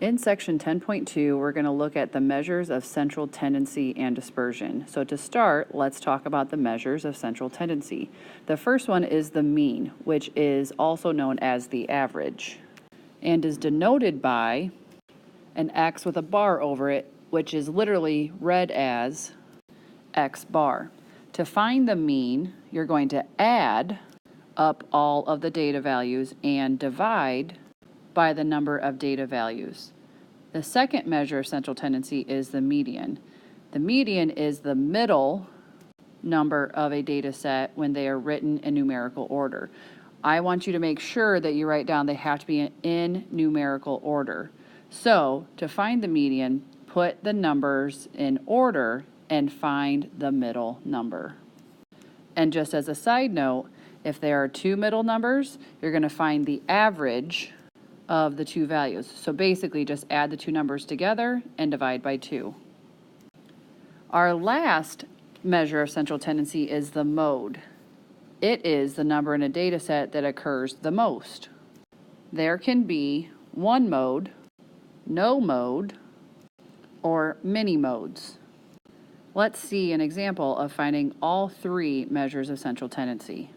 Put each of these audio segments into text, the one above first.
In section 10.2, we're going to look at the measures of central tendency and dispersion. So to start, let's talk about the measures of central tendency. The first one is the mean, which is also known as the average, and is denoted by an X with a bar over it, which is literally read as X bar. To find the mean, you're going to add up all of the data values and divide by the number of data values. The second measure of central tendency is the median. The median is the middle number of a data set when they are written in numerical order. I want you to make sure that you write down they have to be in numerical order. So to find the median, put the numbers in order and find the middle number. And just as a side note, if there are two middle numbers, you're going to find the average of the two values. So basically just add the two numbers together and divide by 2. Our last measure of central tendency is the mode. It is the number in a data set that occurs the most. There can be one mode, no mode, or many modes. Let's see an example of finding all three measures of central tendency.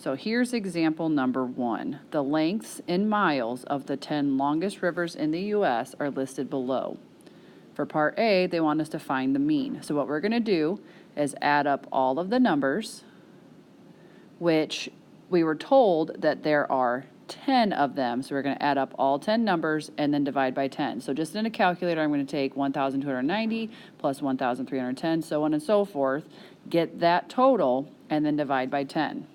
So here's example number 1. The lengths in miles of the 10 longest rivers in the U.S. are listed below. For part A, they want us to find the mean. So what we're going to do is add up all of the numbers, which we were told that there are 10 of them. So we're going to add up all 10 numbers and then divide by 10. So just in a calculator, I'm going to take 1,290 plus 1,310, so on and so forth, get that total, and then divide by 10.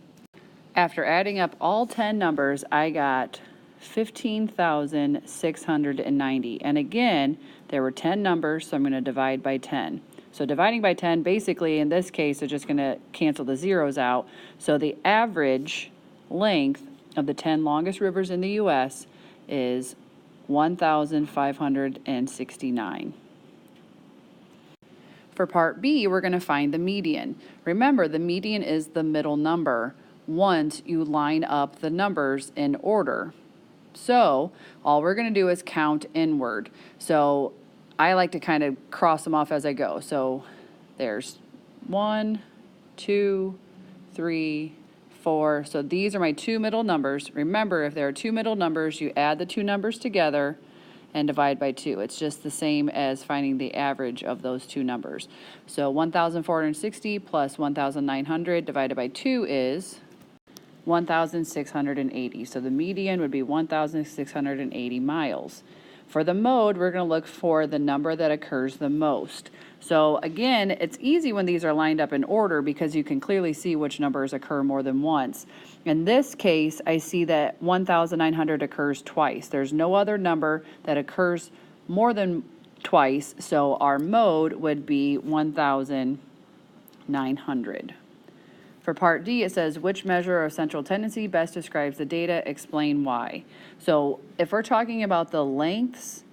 After adding up all 10 numbers, I got 15,690. And again, there were 10 numbers, so I'm going to divide by 10. So dividing by 10, basically in this case, is just going to cancel the zeros out. So the average length of the 10 longest rivers in the U.S. is 1,569. For part B, we're going to find the median. Remember, the median is the middle number once you line up the numbers in order. So all we're going to do is count inward. So I like to kind of cross them off as I go. So there's 1, 2, 3, 4. So these are my two middle numbers. Remember, if there are two middle numbers, you add the two numbers together and divide by 2. It's just the same as finding the average of those two numbers. So 1,460 plus 1,900 divided by 2 is 1,680. So the median would be 1,680 miles. For the mode, we're going to look for the number that occurs the most. So again, it's easy when these are lined up in order because you can clearly see which numbers occur more than once. In this case, I see that 1,900 occurs twice. There's no other number that occurs more than twice, so our mode would be 1,900. For part D, it says, which measure of central tendency best describes the data? Explain why. So if we're talking about the lengths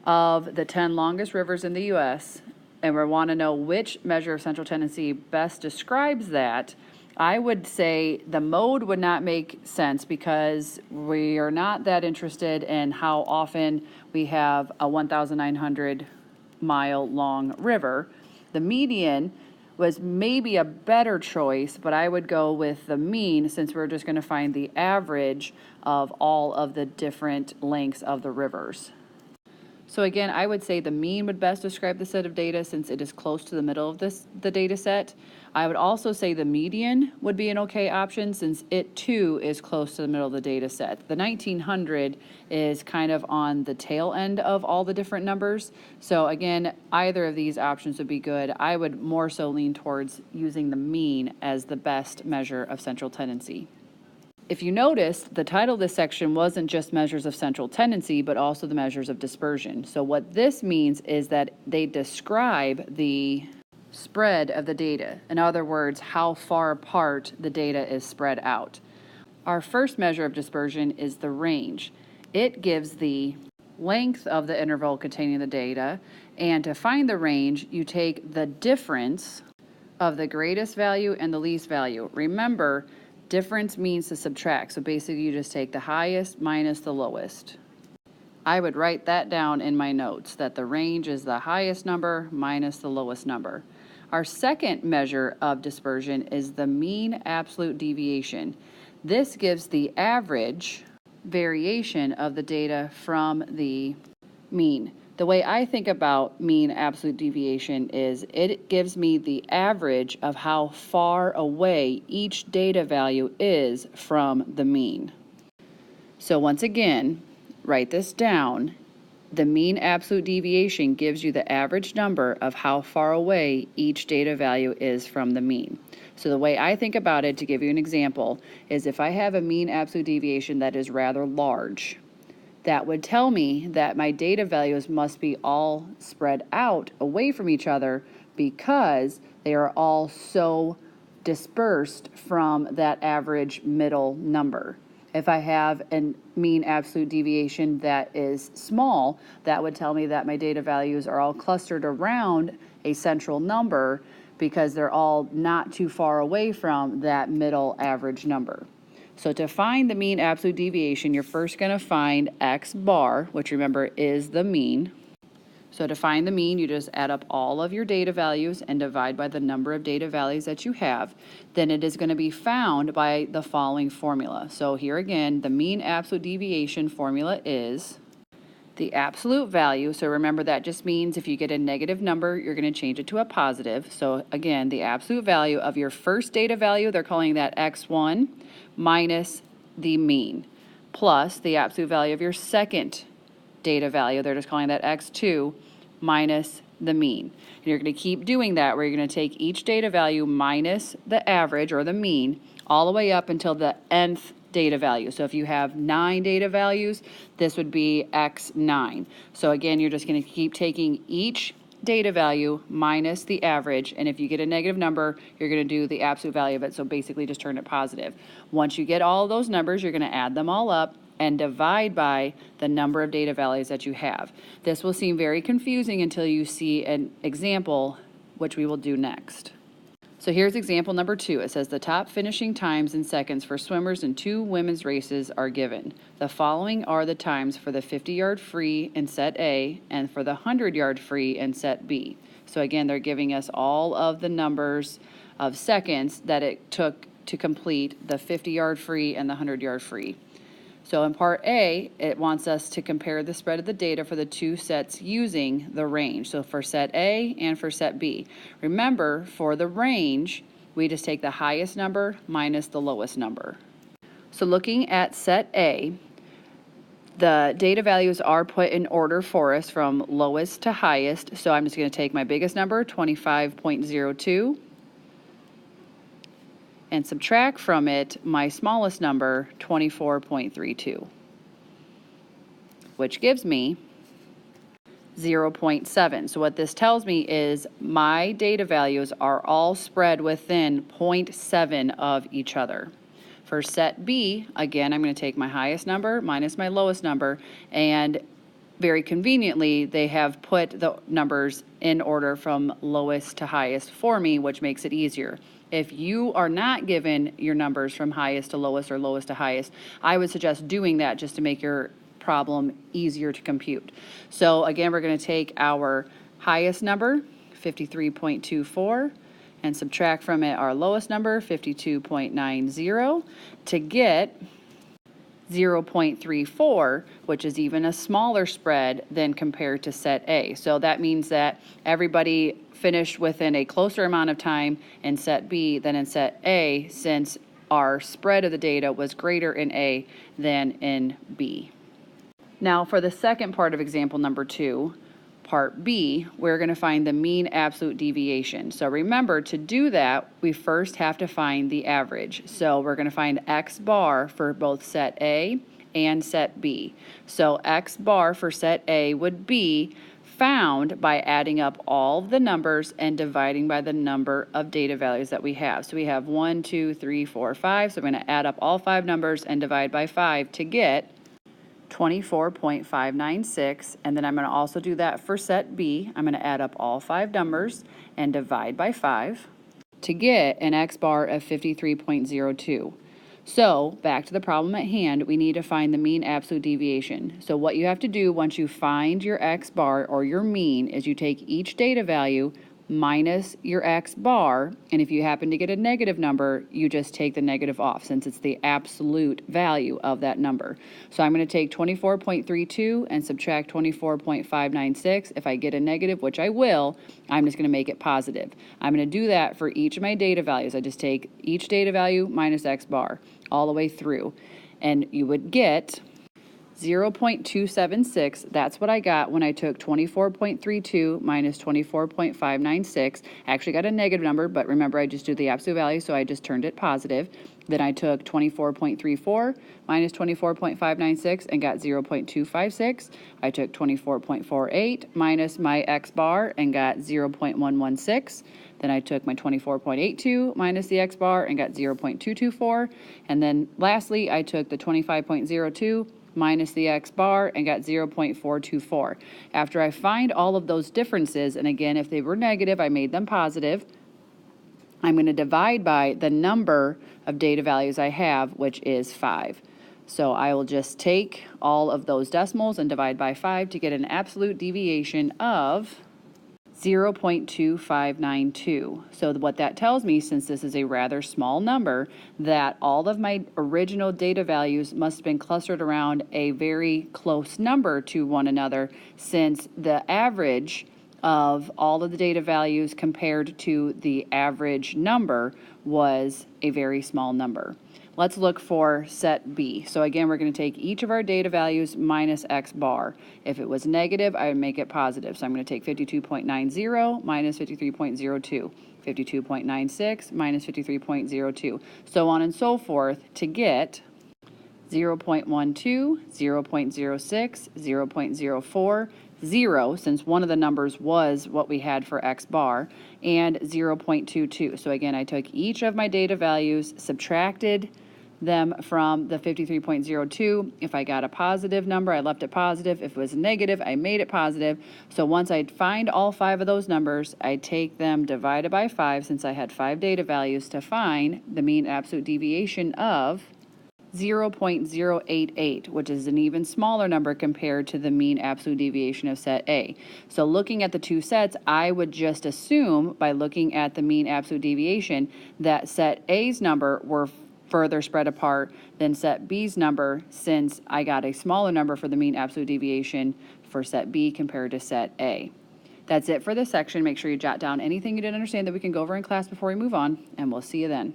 of the 10 longest rivers in the U.S., and we want to know which measure of central tendency best describes that, I would say the mode would not make sense because we are not that interested in how often we have a 1,900 mile long river. The median was maybe a better choice, but I would go with the mean since we're just going to find the average of all of the different lengths of the rivers. So again, I would say the mean would best describe the set of data since it is close to the middle of the data set. I would also say the median would be an okay option since it too is close to the middle of the data set. The 1900 is kind of on the tail end of all the different numbers. So again, either of these options would be good. I would more so lean towards using the mean as the best measure of central tendency. If you noticed, the title of this section wasn't just measures of central tendency, but also the measures of dispersion. So what this means is that they describe the spread of the data. In other words, how far apart the data is spread out. Our first measure of dispersion is the range. It gives the length of the interval containing the data, and to find the range, you take the difference of the greatest value and the least value. Remember, difference means to subtract, so basically you just take the highest minus the lowest. I would write that down in my notes, that the range is the highest number minus the lowest number. Our second measure of dispersion is the mean absolute deviation. This gives the average variation of the data from the mean. The way I think about mean absolute deviation is it gives me the average of how far away each data value is from the mean. So once again, write this down. The mean absolute deviation gives you the average number of how far away each data value is from the mean. So the way I think about it, to give you an example, is if I have a mean absolute deviation that is rather large, that would tell me that my data values must be all spread out away from each other because they are all so dispersed from that average middle number. If I have a mean absolute deviation that is small, that would tell me that my data values are all clustered around a central number because they're all not too far away from that middle average number. So to find the mean absolute deviation, you're first going to find X bar, which remember is the mean. So to find the mean, you just add up all of your data values and divide by the number of data values that you have. Then it is going to be found by the following formula. So here again, the mean absolute deviation formula is the absolute value. So remember, that just means if you get a negative number, you're going to change it to a positive. So again, the absolute value of your first data value, they're calling that X1, minus the mean, plus the absolute value of your second data value, they're just calling that X2, minus the mean. And you're going to keep doing that, where you're going to take each data value minus the average or the mean all the way up until the nth data value. So if you have 9 data values, this would be X9. So again, you're just going to keep taking each data value minus the average, and if you get a negative number, you're going to do the absolute value of it, so basically just turn it positive. Once you get all of those numbers, you're going to add them all up and divide by the number of data values that you have. This will seem very confusing until you see an example, which we will do next. So here's example number 2. It says the top finishing times in seconds for swimmers in 2 women's races are given. The following are the times for the 50-yard free in set A and for the 100-yard free in set B. So again, they're giving us all of the numbers of seconds that it took to complete the 50-yard free and the 100-yard free. So in part A, it wants us to compare the spread of the data for the 2 sets using the range. So for set A and for set B. Remember, for the range, we just take the highest number minus the lowest number. So looking at set A, the data values are put in order for us from lowest to highest. So I'm just going to take my biggest number, 25.02. and subtract from it my smallest number, 24.32, which gives me 0.7. So what this tells me is my data values are all spread within 0.7 of each other. For set B, again, I'm going to take my highest number minus my lowest number, and very conveniently, they have put the numbers in order from lowest to highest for me, which makes it easier. If you are not given your numbers from highest to lowest or lowest to highest, I would suggest doing that just to make your problem easier to compute. So again, we're going to take our highest number, 53.24, and subtract from it our lowest number, 52.90, to get 0.34, which is even a smaller spread than compared to set A. So that means that everybody finished within a closer amount of time in set B than in set A, since our spread of the data was greater in A than in B. Now for the second part of example number 2, part B, we're going to find the mean absolute deviation. So remember, to do that, we first have to find the average. So we're going to find X bar for both set A and set B. So X bar for set A would be found by adding up all the numbers and dividing by the number of data values that we have. So we have 1, 2, 3, 4, 5. So we're going to add up all 5 numbers and divide by 5 to get 24.596, and then I'm going to also do that for set B. I'm going to add up all 5 numbers and divide by 5 to get an X bar of 53.02. So back to the problem at hand, we need to find the mean absolute deviation. So what you have to do once you find your x bar or your mean is you take each data value minus your x bar, and if you happen to get a negative number, you just take the negative off since it's the absolute value of that number. So I'm going to take 24.32 and subtract 24.596. If I get a negative, which I will, I'm just going to make it positive. I'm going to do that for each of my data values. I just take each data value minus x bar all the way through, and you would get 0.276, that's what I got when I took 24.32 minus 24.596. I actually got a negative number, but remember I just did the absolute value, so I just turned it positive. Then I took 24.34 minus 24.596 and got 0.256. I took 24.48 minus my x bar and got 0.116. Then I took my 24.82 minus the x bar and got 0.224. And then lastly, I took the 25.02 minus the x bar and got 0.424. After I find all of those differences, and again, if they were negative, I made them positive, I'm going to divide by the number of data values I have, which is 5. So I will just take all of those decimals and divide by 5 to get an absolute deviation of 0.2592. So what that tells me, since this is a rather small number, that all of my original data values must have been clustered around a very close number to one another, since the average of all of the data values compared to the average number was a very small number. Let's look for set B. So again, we're going to take each of our data values minus x bar. If it was negative, I would make it positive. So I'm going to take 52.90 minus 53.02, 52.96 minus 53.02, so on and so forth to get 0.12, 0.06, 0.04, 0, since one of the numbers was what we had for x bar, and 0.22. So again, I took each of my data values, subtracted them from the 53.02. If I got a positive number, I left it positive. If it was negative, I made it positive. So once I find all 5 of those numbers, I take them divided by 5, since I had 5 data values, to find the mean absolute deviation of 0.088, which is an even smaller number compared to the mean absolute deviation of set A. So looking at the two sets, I would just assume by looking at the mean absolute deviation that set A's number were further spread apart than set B's number, since I got a smaller number for the mean absolute deviation for set B compared to set A. That's it for this section. Make sure you jot down anything you didn't understand that we can go over in class before we move on, and we'll see you then.